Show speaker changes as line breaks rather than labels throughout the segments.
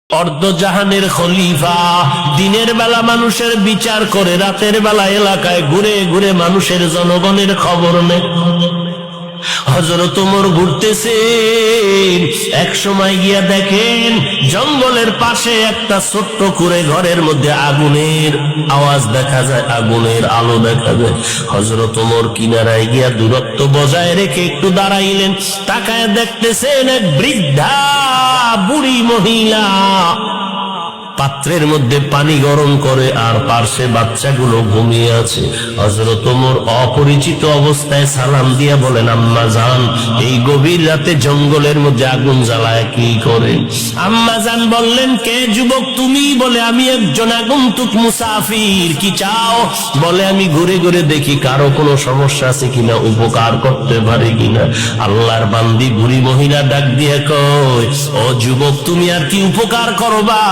অর্ধজাহানের খলিফা দিনের বেলা মানুষের বিচার করে, রাতের বেলা এলাকায় ঘুরে ঘুরে মানুষের জনগণের খবর নেয়। হযরত ওমর ঘুরতেছেন, এক সময় গিয়া দেখেন জঙ্গলের পাশে একটা ছোট্ট করে ঘরের মধ্যে আগুনের আওয়াজ দেখা যায়, আগুনের আলো দেখা যায়। হযরত ওমর কিনারায় গিয়া দূরত্ব বজায় রেখে একটু দাঁড়াইলেন, তাকায় দেখতেছেন এক বৃদ্ধা বুড়ি মহিলা পাত্রের মধ্যে পানি গরম করে আর পার্শ্বে বাচ্চাগুলো ঘুমিয়ে আছে। হযরত ওমর অপরিচিত অবস্থায় সালাম দিয়া বলেন, আম্মা জান, এই গভীর রাতে জঙ্গলের মধ্যে আগুন জ্বালায় কি করে? আম্মা জান বললেন, কে যুবক তুমি? বলে, আমি একজন আগন্তুক মুসাফির। কি চাও? বলে, আমি ঘুরে ঘুরে দেখি কারো কোনো সমস্যা আছে কিনা, উপকার করতে পারি কিনা। আল্লাহর বান্দি বুড়ি মহিলা ডাক দিয়ে কয়, ও যুবক, তুমি আর কি উপকার করবা?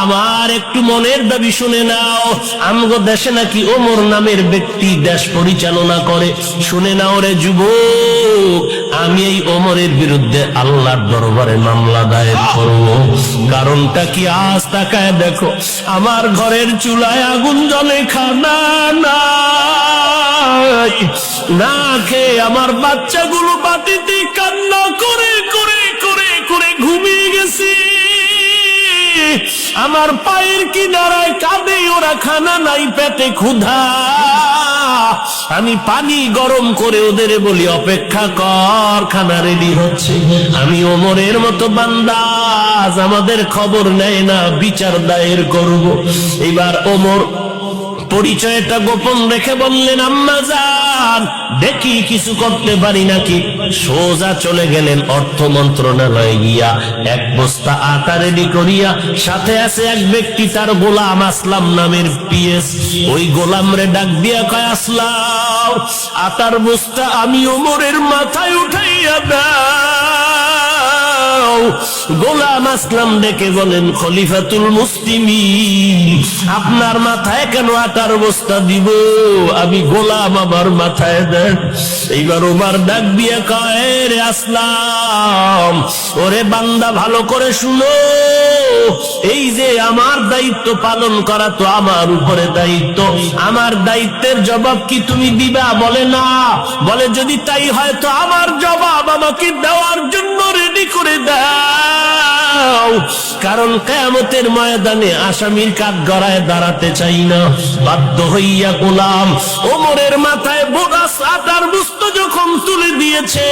আমার একটু মনের দাবি শুনে নাও। আমগো দেশে নাকি ওমর নামের ব্যক্তি দেশ পরিচালনা করে। শুনে নাও রে যুবক, আমি এই ওমরের বিরুদ্ধে আল্লাহর দরবারে মামলা দায়ের করব। কারণটা কি? আজ তাকায় দেখো, আমার ঘরের চুলায় আগুন জ্বলে, খানা নাই, না খেয়ে আমার বাচ্চাগুলো বাটিতে কান্না করে করে করে করে ঘুমিয়ে গেছে। আমার পায়ের কিনারায় কাঁদে ওরা, খানা নাই, পেটে ক্ষুধা। আমি পানি গরম করে ওদের বলি অপেক্ষা কর, খানা রেডি হচ্ছে। আমি ওমরের মতো বান্দা, আমাদের খবর নেয় না, বিচার দায়ের করব। এবার ওমর পরিচয়টা গোপন রেখে বললেন, আম্মা জান, দেখি কিছু করতে পারি নাকি। সোজা চলে গেলেন অর্থ মন্ত্রণালয়ে গিয়া এক বস্তা আটা রেডি করিয়া, সাথে আছে এক ব্যক্তি, তার গোলাম আসলাম নামের পিএস। ওই গোলাম রে ডাক দিয়া কয়, আসলাম, আটার বস্তা আমি ওমরের মাথায় উঠাইয়া দাও। গোলাম আসলাম ডেকে বলেন, খলিফাতুল মুসলিমিন, আপনার মাথায় কেন আটার বস্তা দিব? আমি গোলাম, আমার মাথায় দেন। এইবার ওমর ডাক দিয়ে কয়, রে আসলাম, ওরে বান্দা, ভালো করে শুনো, এই যে আমার দায়িত্ব পালন করা তো আমার উপরে দায়িত্ব, আমার দায়িত্বের জবাব কি তুমি দিবা? বলে, না। বলে, যদি তাই হয় তো আমার জবাব আমাকে দেওয়ার জন্য রেডি করে দাও, কারণ কিয়ামতের ময়দানে আসামির কাঠগড়ায় দাঁড়াতে চাই না। বাধ্য হইয়া গোলাম ওমরের মাথায় বোগাস আটার বস্তা যখন তুলে দিয়েছে,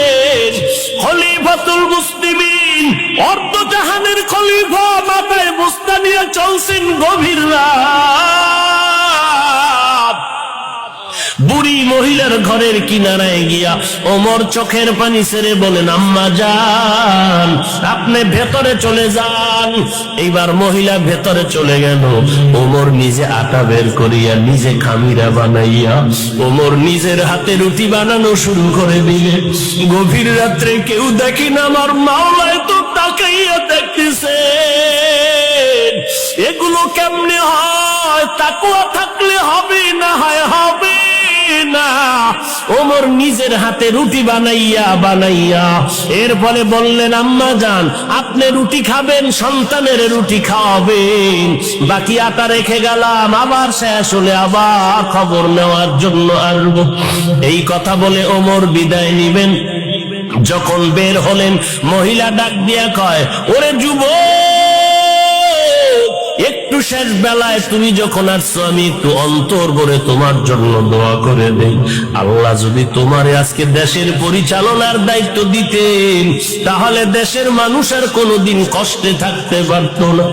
খলিফাতুল মুসলিমিন, অর্ধজাহানের খলিফা, মাথায় বস্তা নিয়ে চলছেন গভীর রাত। বুড়ি মহিলার ঘরের কিনারায় গিয়া ওমর চোখের পানি ছেড়ে বলেন, আম্মা জান, আপনি ভেতরে চলে যান। এইবার মহিলা ভেতরে চলে গেল। ওমর নিজে আটা বের করিয়া, নিজে খামিরা বানাইয়া ওমর নিজের হাতে রুটি বানানো শুরু করে দিলে। গভীর রাত্রে কেউ দেখি না, আমার মাওলায় তো তাকাইয়া দেখতেছে। এগুলো কেমনে হয়? তাকওয়া থাকলে হবে, না হয় হবে না। ওমর নিজের হাতে রুটি বানাইয়া বানাইয়া এরপরে বললেন, আম্মা জান, আপনি রুটি খাবেন, সন্তানের রুটি খাওয়াবেন, বাকি আটা রেখে গেলাম, আবার শেষ হলে আবার খবর নেওয়ার জন্য আসবো। এই কথা বলে ওমর বিদায় নিবেন। যখন বের হলেন, মহিলা ডাক দিয়া কয়, ওরে যুবক, একটু শেষ বেলায় তুমি যখন আসছো, আমি একটু অন্তর করে তোমার জন্য দোয়া করে দেই। আল্লাহ যদি তোমারে আজকে দেশের পরিচালনার দায়িত্ব দিতেন, তাহলে দেশের মানুষ আর কোনোদিন কষ্টে থাকতে পারত না।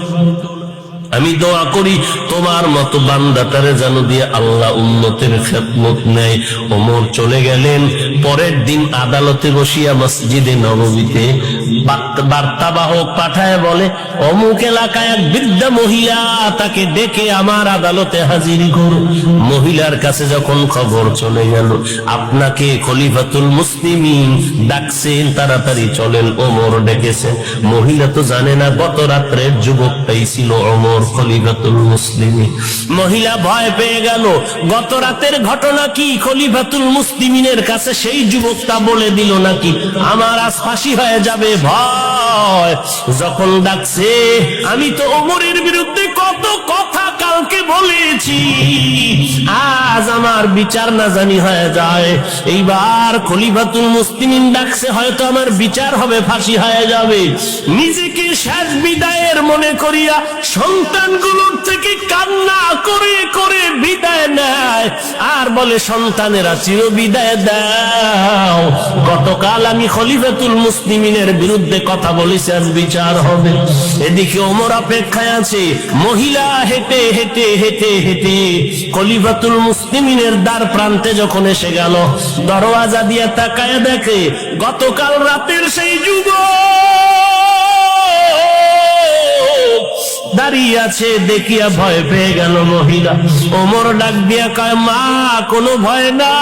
আমি দোয়া করি তোমার মতো বান্দাটারে যেন দিয়ে আল্লাহ উম্মতের খেদমত নেয়। ওমর চলে গেলেন। পরের দিন আদালতে বসিয়া মসজিদে নববীতে বার্তাবাহক পাঠায় বলে, অমুক এলাকায় এক বৃদ্ধা মহিলা, তাকে ডেকে আমার আদালতে হাজির করো। মহিলার কাছে যখন খবর চলে গেল, আপনাকে খলিফাতুল মুসলিমিন ডাকছেন, তাড়াতাড়ি চলেন, ওমর ডেকেছেন। মহিলা তো জানে না গত রাত্রের যুবকটাই ছিল ওমর, খলিফাতুল মুসলিমিন। মহিলা ভয় পেয়ে গেল, গত রাতের ঘটনা কি খলিফাতুল মুসলিমিনের কাছে সেই যুবকটা বলে দিল নাকি আমার আজ ফাঁসি হয়ে যাবে। ভয় যখন ডাকছে, আমি তো ওমরের বিরুদ্ধে কত কথা কালকে বলেছি, আজ আমার বিচার না জানি হয়ে যায়। এইবার খলিফাতুল মুসলিমিন ডাকছে, হয়তো আমার বিচার হবে, ফাঁসি হয়ে যাবে। নিজেকে শেষ বিদায়ের মনে করিয়া সন্তানগুলোর থেকে কান্না করে করে বিদায় নেয়, আর বলে সন্তানেরা চির বিদায় দাও, গতকাল আমি খলিফাতুল মুসলিমিনের বিরুদ্ধে কথা বলেছি, আজ বিচার হবে। এদিকে ওমর অপেক্ষায় আছে। মহিলা হেঁটে হেঁটে হেঁটে হেঁটে খলিফাতুল মুসলিমিনের দ্বার প্রান্তে যখন এসে গেল, দরওয়াজা দিয়ে তাকায় দেখে গতকাল রাতের সেই যুবক দাঁড়িয়ে আছে। দেখিয়া ভয় পেয়ে গেল মহিলা। ওমর ডাক দিয়া কয়, মা কোনো ভয় না।